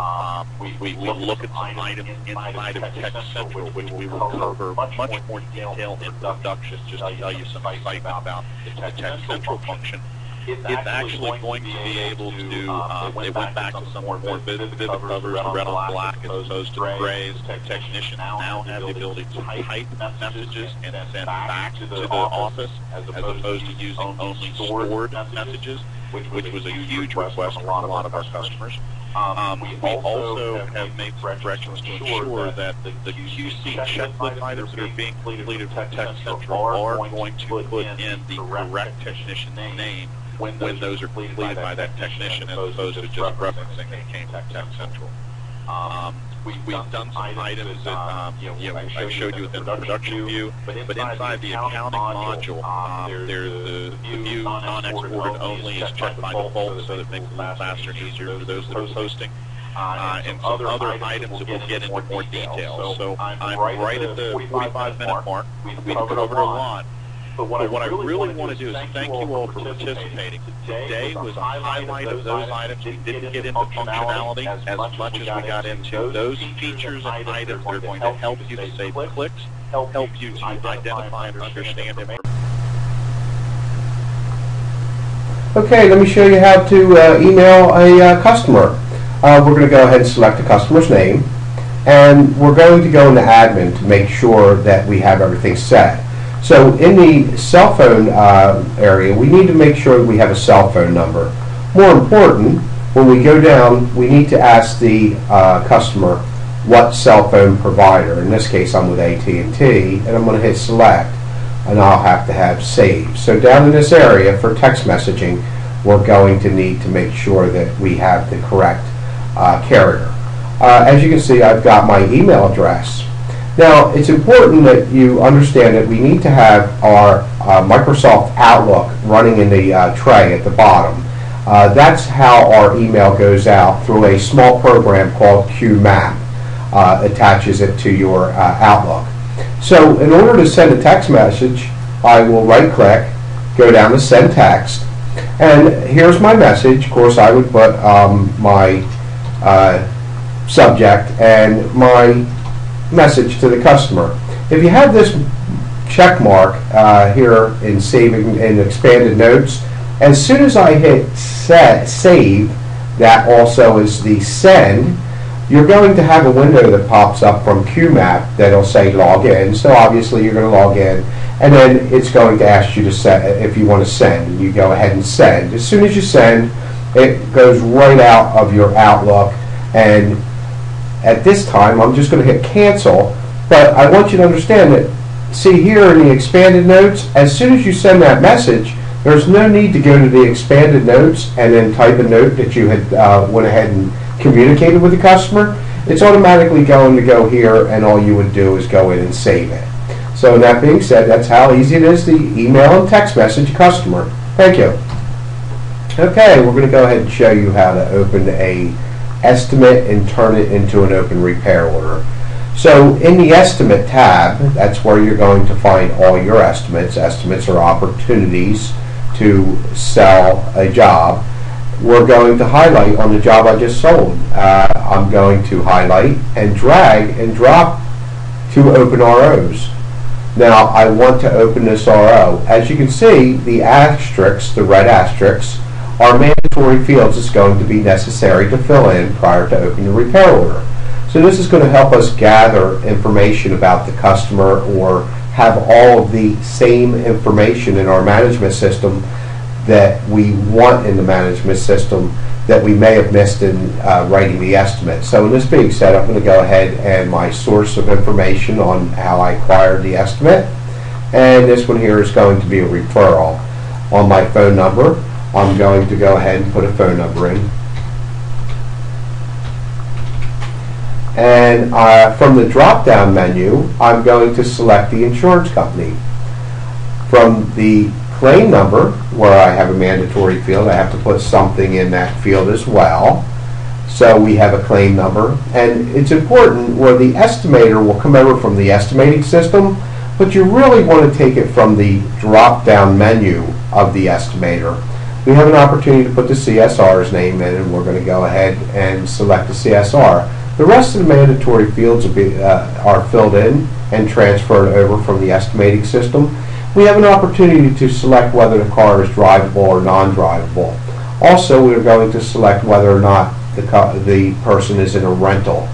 we look at some items inside of Tech Central, which we will cover much more detail in production, just to tell you some excitement about the Tech Central function. It's actually going to be able to, they went back to some more vivid covers, red on black as opposed to the grays. Technicians now have the ability to type messages and send back to the office as opposed to using only stored messages, which was a huge request from a lot of our customers. We also have made some corrections to ensure that the QC checklist items that are being completed from Tech Central are going to put in the correct technician's name when those are completed by that technician, as opposed to just referencing they came from Tech Central. We've done some items that I showed you within the production view, but inside the accounting module, there's the view non-exported only is checked by default, so that makes it a little faster and easier for those that are posting. And some other items that we'll get into more detail. So I'm right at the 45-minute mark. We've covered a lot. But what I really want to do is thank you all for participating. Today was a highlight of those items. We didn't get into functionality as much as we got into those features and items that are going to help you to save clicks, help you to identify and understand information. Okay, let me show you how to email a customer. We're going to go ahead and select the customer's name, and we're going to go into admin to make sure that we have everything set. So in the cell phone area, we need to make sure that we have a cell phone number. More important, when we go down, we need to ask the customer what cell phone provider. In this case, I'm with AT&T, and I'm going to hit select, and I'll have to have save. So down in this area for text messaging, we're going to need to make sure that we have the correct carrier. As you can see, I've got my email address. Now, it's important that you understand that we need to have our Microsoft Outlook running in the tray at the bottom. That's how our email goes out through a small program called QMAP. Attaches it to your Outlook. So in order to send a text message, I will right-click, go down to Send Text, and here's my message. Of course, I would put my subject and my message to the customer. If you have this check mark here in saving in expanded notes, as soon as I hit save, that also is the send, you're going to have a window that pops up from QMAP that'll say log in. So obviously you're going to log in, and then it's going to ask you to send if you want to send. You go ahead and send. As soon as you send, it goes right out of your Outlook, and at this time, I'm just going to hit cancel, but I want you to understand that, see here in the expanded notes, as soon as you send that message, there's no need to go to the expanded notes and then type a note that you had went ahead and communicated with the customer. It's automatically going to go here, and all you would do is go in and save it. So that being said, that's how easy it is to email and text message a customer. Thank you. Okay, we're going to go ahead and show you how to open a estimate and turn it into an open repair order. So in the estimate tab, that's where you're going to find all your estimates. Estimates are opportunities to sell a job. We're going to highlight on the job I just sold. I'm going to highlight and drag and drop to open ROs. Now I want to open this RO. As you can see, the asterisks, the red asterisks, are mandatory fields that's going to be necessary to fill in prior to opening the repair order. So this is going to help us gather information about the customer, or have all of the same information in our management system that we want in the management system that we may have missed in writing the estimate. So in this being said, I'm going to go ahead and my source of information on how I acquired the estimate, and this one here is going to be a referral. On my phone number, I'm going to go ahead and put a phone number in. And from the drop-down menu, I'm going to select the insurance company. From the claim number, where I have a mandatory field, I have to put something in that field as well. So we have a claim number. And it's important where the estimator will come over from the estimating system, but you really want to take it from the drop-down menu of the estimator. We have an opportunity to put the CSR's name in, and we're going to go ahead and select the CSR. The rest of the mandatory fields are filled in and transferred over from the estimating system. We have an opportunity to select whether the car is drivable or non-drivable. Also, we're going to select whether or not the person is in a rental.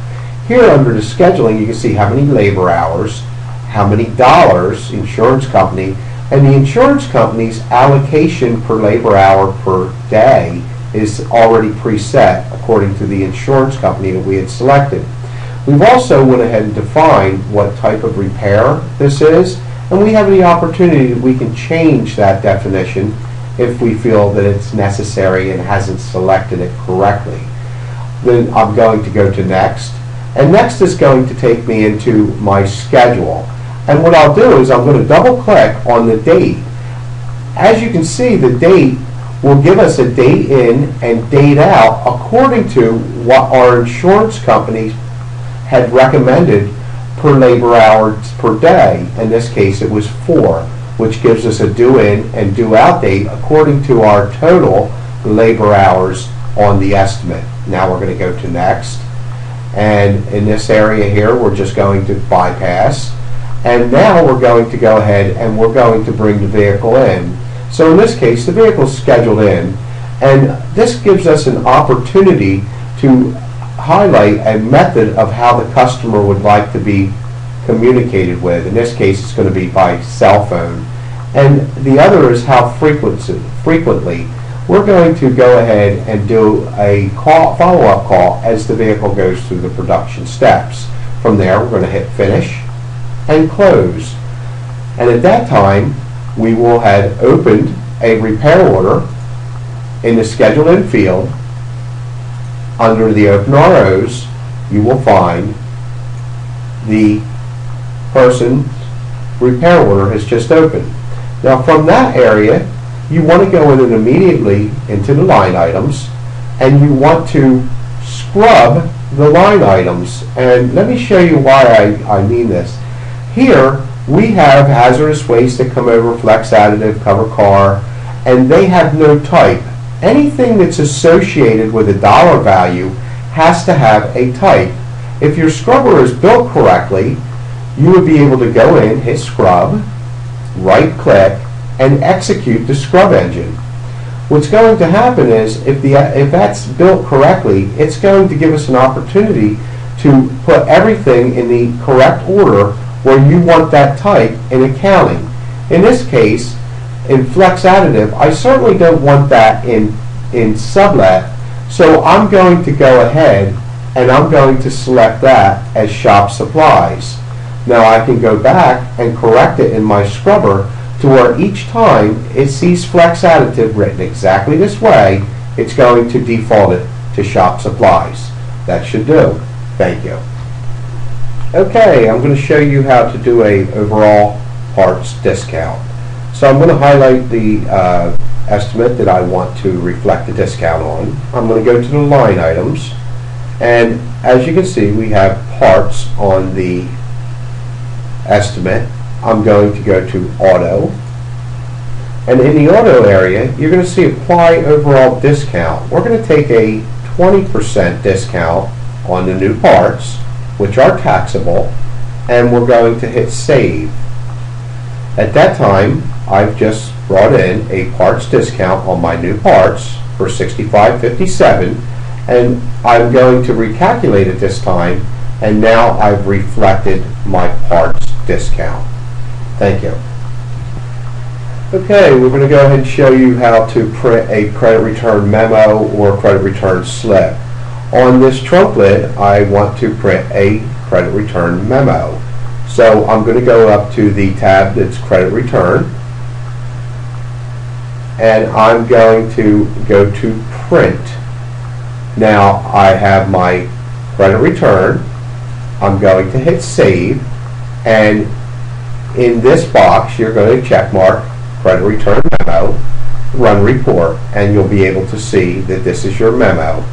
Here under the scheduling, you can see how many labor hours, how many dollars, insurance company, and the insurance company's allocation per labor hour per day is already preset according to the insurance company that we had selected. We've also went ahead and defined what type of repair this is, and we have the opportunity that we can change that definition if we feel that it's necessary and hasn't selected it correctly. Then I'm going to go to next, and next is going to take me into my schedule. And what I'll do is I'm going to double click on the date. As you can see, the date will give us a date in and date out according to what our insurance company had recommended per labor hours per day. In this case it was 4, which gives us a due in and due out date according to our total labor hours on the estimate. Now we're going to go to next, and in this area here we're just going to bypass, and now we're going to go ahead and we're going to bring the vehicle in. So in this case the vehicle is scheduled in, and this gives us an opportunity to highlight a method of how the customer would like to be communicated with. In this case it's going to be by cell phone, and the other is how frequently. We're going to go ahead and do a follow-up call as the vehicle goes through the production steps. From there we're going to hit finish and close, and at that time we will have opened a repair order in the scheduled in field. Under the open ROs you will find the person's repair order has just opened. Now from that area you want to go in and immediately into the line items, and you want to scrub the line items. And let me show you why I mean this. Here we have hazardous waste that come over, flex additive, cover car, and they have no type. Anything that's associated with a dollar value has to have a type. If your scrubber is built correctly, you would be able to go in, hit scrub, right click, and execute the scrub engine. What's going to happen is if that's built correctly, it's going to give us an opportunity to put everything in the correct order where you want that type in accounting. In this case, in flex additive, I certainly don't want that in sublet, so I'm going to go ahead and I'm going to select that as shop supplies. Now I can go back and correct it in my scrubber to where each time it sees flex additive written exactly this way, it's going to default it to shop supplies. That should do. Thank you. Okay, I'm going to show you how to do a overall parts discount. So I'm going to highlight the estimate that I want to reflect the discount on. I'm going to go to the line items, and as you can see we have parts on the estimate. I'm going to go to auto, and in the auto area you're going to see apply overall discount. We're going to take a 20% discount on the new parts, which are taxable, and we're going to hit save. At that time I've just brought in a parts discount on my new parts for $65.57, and I'm going to recalculate it this time, and now I've reflected my parts discount. Thank you. Okay, we're going to go ahead and show you how to print a credit return memo or credit return slip. On this trunk lid, I want to print a credit return memo. So I'm going to go up to the tab that's credit return, and I'm going to go to print. Now I have my credit return. I'm going to hit save, and in this box you're going to check mark credit return memo, run report, and you'll be able to see that this is your memo.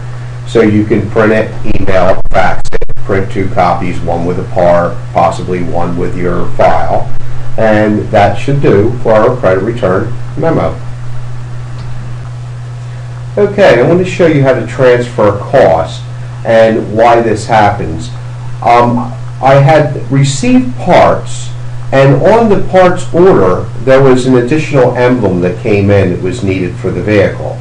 So you can print it, email, fax it, print 2 copies, one with a par, possibly one with your file, and that should do for our credit return memo. Okay, I want to show you how to transfer cost and why this happens. I had received parts, and on the parts order there was an additional emblem that came in that was needed for the vehicle.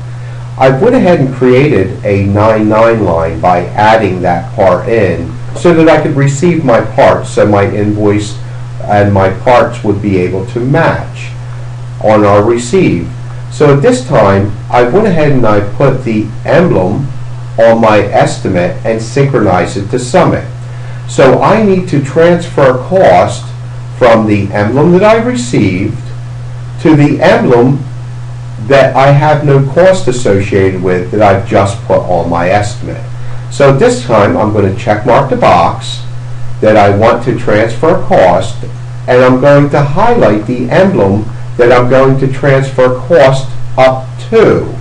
I went ahead and created a 99 line by adding that part in so that I could receive my parts, so my invoice and my parts would be able to match on our receive. So at this time I went ahead and I put the emblem on my estimate and synchronize it to Summit. So I need to transfer cost from the emblem that I received to the emblem that I have no cost associated with that I've just put on my estimate. So this time I'm going to check mark the box that I want to transfer cost, and I'm going to highlight the emblem that I'm going to transfer cost up to.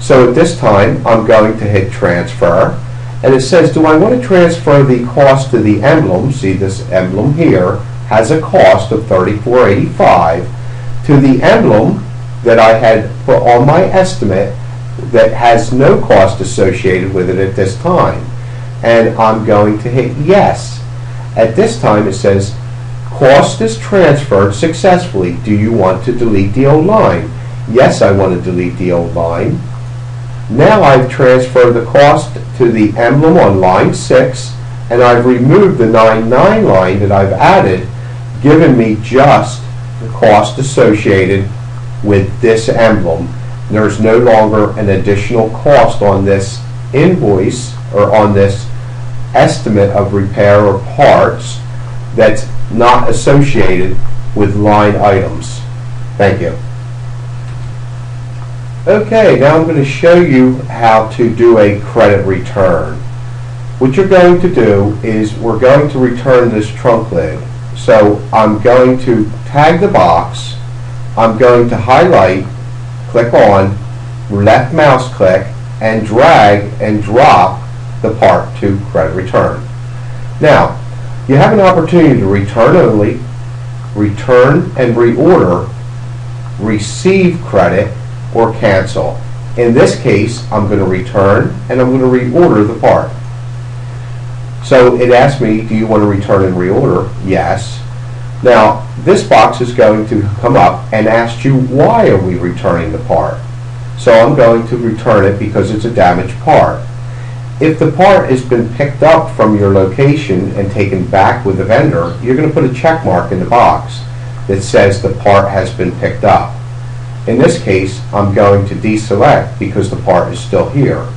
So at this time I'm going to hit transfer, and it says, do I want to transfer the cost to the emblem? See, this emblem here has a cost of $34.85 to the emblem that I had put on my estimate that has no cost associated with it at this time. And I'm going to hit yes. At this time it says, cost is transferred successfully. Do you want to delete the old line? Yes, I want to delete the old line. Now I've transferred the cost to the emblem on line 6, and I've removed the 99 line that I've added, giving me just the cost associated with this emblem. There's no longer an additional cost on this invoice or on this estimate of repair or parts that's not associated with line items. Thank you. Okay, now I'm going to show you how to do a credit return. What you're going to do is we're going to return this trunk lid. So I'm going to tag the box, I'm going to highlight, click on, left mouse click, and drag and drop the part to credit return. Now, you have an opportunity to return only, return and reorder, receive credit, or cancel. In this case, I'm going to return and I'm going to reorder the part. So it asks me, do you want to return and reorder? Yes. Now, this box is going to come up and ask you, why are we returning the part? So I'm going to return it because it's a damaged part. If the part has been picked up from your location and taken back with the vendor, you're going to put a check mark in the box that says the part has been picked up. In this case, I'm going to deselect because the part is still here.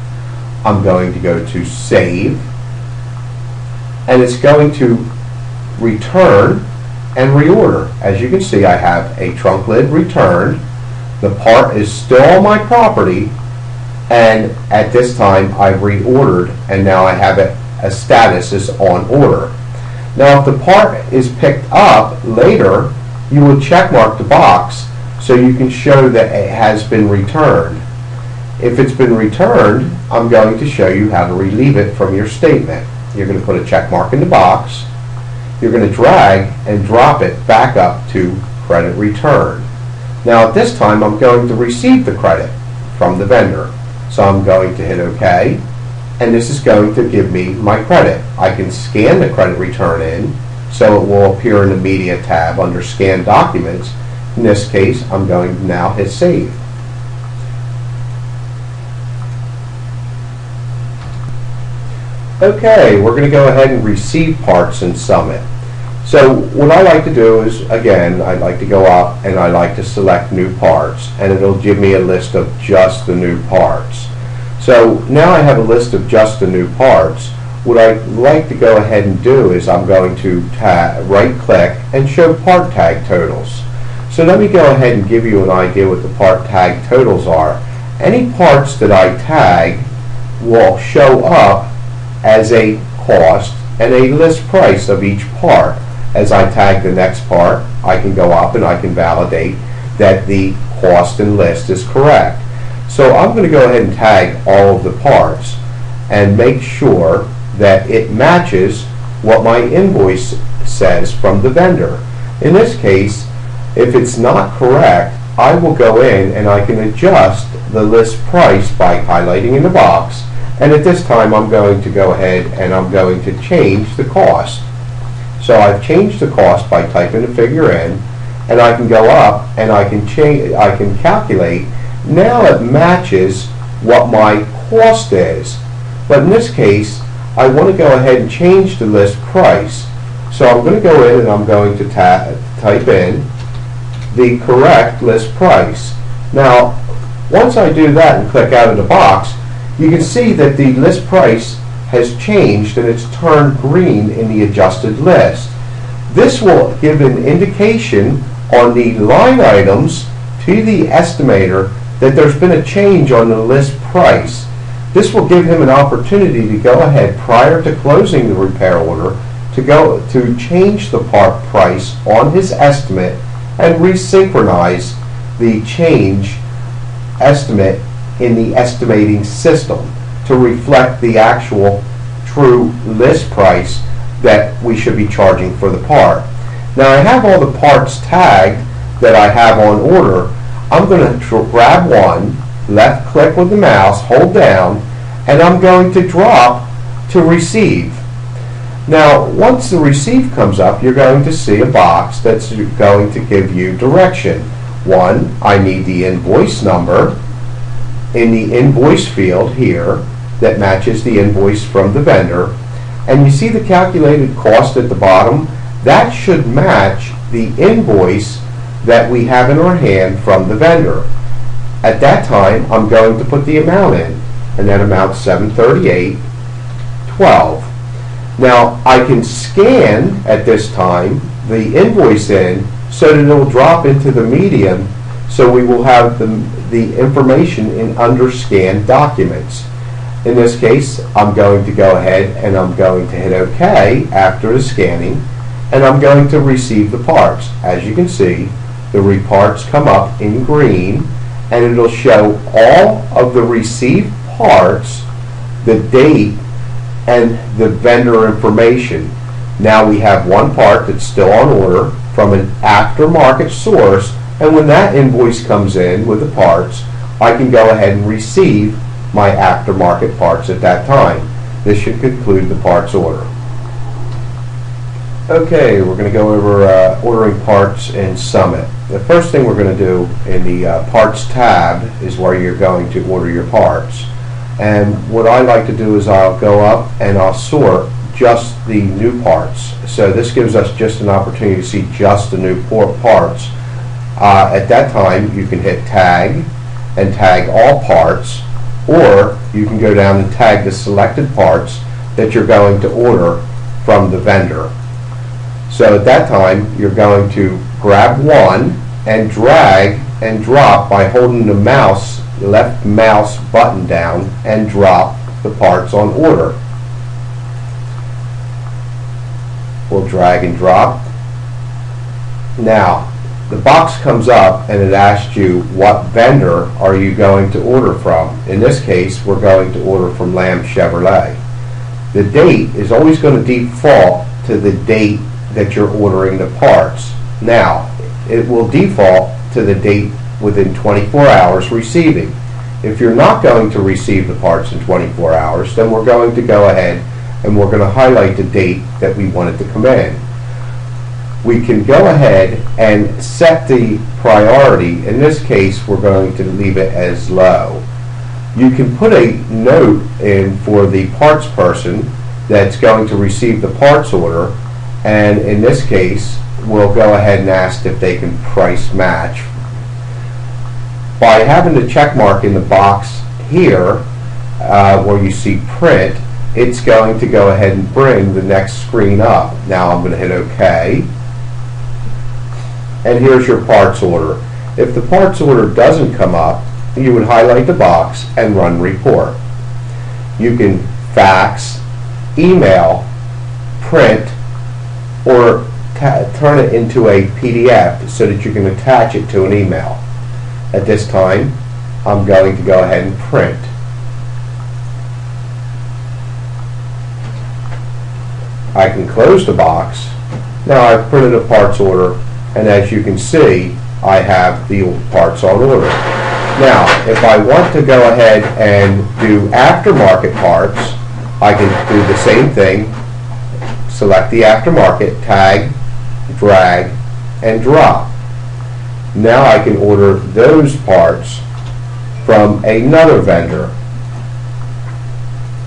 I'm going to go to Save, and it's going to return and reorder. As you can see, I have a trunk lid returned. The part is still on my property, and at this time I've reordered, and now I have it a status as on order. Now if the part is picked up later, you will check mark the box so you can show that it has been returned. If it's been returned, I'm going to show you how to relieve it from your statement. You're going to put a check mark in the box. You're going to drag and drop it back up to credit return. Now at this time I'm going to receive the credit from the vendor. So I'm going to hit OK, and this is going to give me my credit. I can scan the credit return in, so it will appear in the Media tab under Scan Documents. In this case, I'm going to now hit Save. Okay, we're going to go ahead and receive parts in Summit. So what I like to do is, again, I like to go up and I like to select new parts, and it'll give me a list of just the new parts. So now I have a list of just the new parts. What I'd like to go ahead and do is I'm going to right click and show part tag totals. So let me go ahead and give you an idea what the part tag totals are. Any parts that I tag will show up as a cost and a list price of each part. As I tag the next part, I can go up and I can validate that the cost and list is correct. So I'm going to go ahead and tag all of the parts and make sure that it matches what my invoice says from the vendor. In this case, if it's not correct, I will go in and I can adjust the list price by highlighting in the box, and at this time I'm going to go ahead and I'm going to change the cost. So I've changed the cost by typing the figure in, and I can go up and I can calculate. Now it matches what my cost is. But in this case, I want to go ahead and change the list price. So I'm going to go in and I'm going to type in the correct list price. Now, Once I do that and click out of the box, you can see that the list price has changed and it's turned green in the adjusted list. This will give an indication on the line items to the estimator that there's been a change on the list price. This will give him an opportunity to go ahead prior to closing the repair order to change the part price on his estimate and resynchronize the change estimate in the estimating system to reflect the actual true list price that we should be charging for the part. Now I have all the parts tagged that I have on order. I'm going to grab one, left click with the mouse, hold down, and I'm going to drop to receive. Now once the receive comes up, you're going to see a box that's going to give you direction. One, I need the invoice number in the invoice field here that matches the invoice from the vendor, and you see the calculated cost at the bottom. That should match the invoice that we have in our hand from the vendor. At that time, I'm going to put the amount in, and that amount's $738.12. Now I can scan at this time the invoice in so that it will drop into the medium, so we will have the information in underscanned documents. In this case, I'm going to go ahead and I'm going to hit OK after the scanning, and I'm going to receive the parts. As you can see, the parts come up in green, and it'll show all of the received parts, the date, and the vendor information. Now we have one part that's still on order from an aftermarket source, and when that invoice comes in with the parts, I can go ahead and receive my aftermarket parts at that time. This should conclude the parts order. Okay, we're going to go over ordering parts in Summit. The first thing we're going to do in the Parts tab is where you're going to order your parts. And what I like to do is I'll go up and I'll sort just the new parts. So this gives us just an opportunity to see just the new parts. At that time, you can hit tag and tag all parts, or you can go down and tag the selected parts that you're going to order from the vendor. So at that time, you're going to grab one and drag and drop by holding the left mouse button down and drop the parts on order. We'll drag and drop. Now, the box comes up and it asks you what vendor are you going to order from. In this case, we're going to order from Lamb Chevrolet. The date is always going to default to the date that you're ordering the parts. Now, it will default to the date within 24 hours receiving. If you're not going to receive the parts in 24 hours, then we're going to go ahead and we're going to highlight the date that we want it to come in. We can go ahead and set the priority. In this case, we're going to leave it as low. You can put a note in for the parts person that's going to receive the parts order, and in this case, we'll go ahead and ask if they can price match. By having the check mark in the box here, where you see print, it's going to go ahead and bring the next screen up. Now I'm going to hit OK. And here's your parts order. If the parts order doesn't come up, you would highlight the box and run report. You can fax, email, print, or turn it into a PDF so that you can attach it to an email. At this time, I'm going to go ahead and print. I can close the box. Now I've printed a parts order, and as you can see, I have the parts on order. Now, if I want to go ahead and do aftermarket parts, I can do the same thing. Select the aftermarket, tag, drag, and drop. Now I can order those parts from another vendor.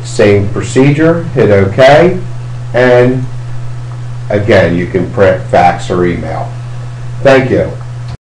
Same procedure, hit OK, and again, you can print, fax, or email. Thank you.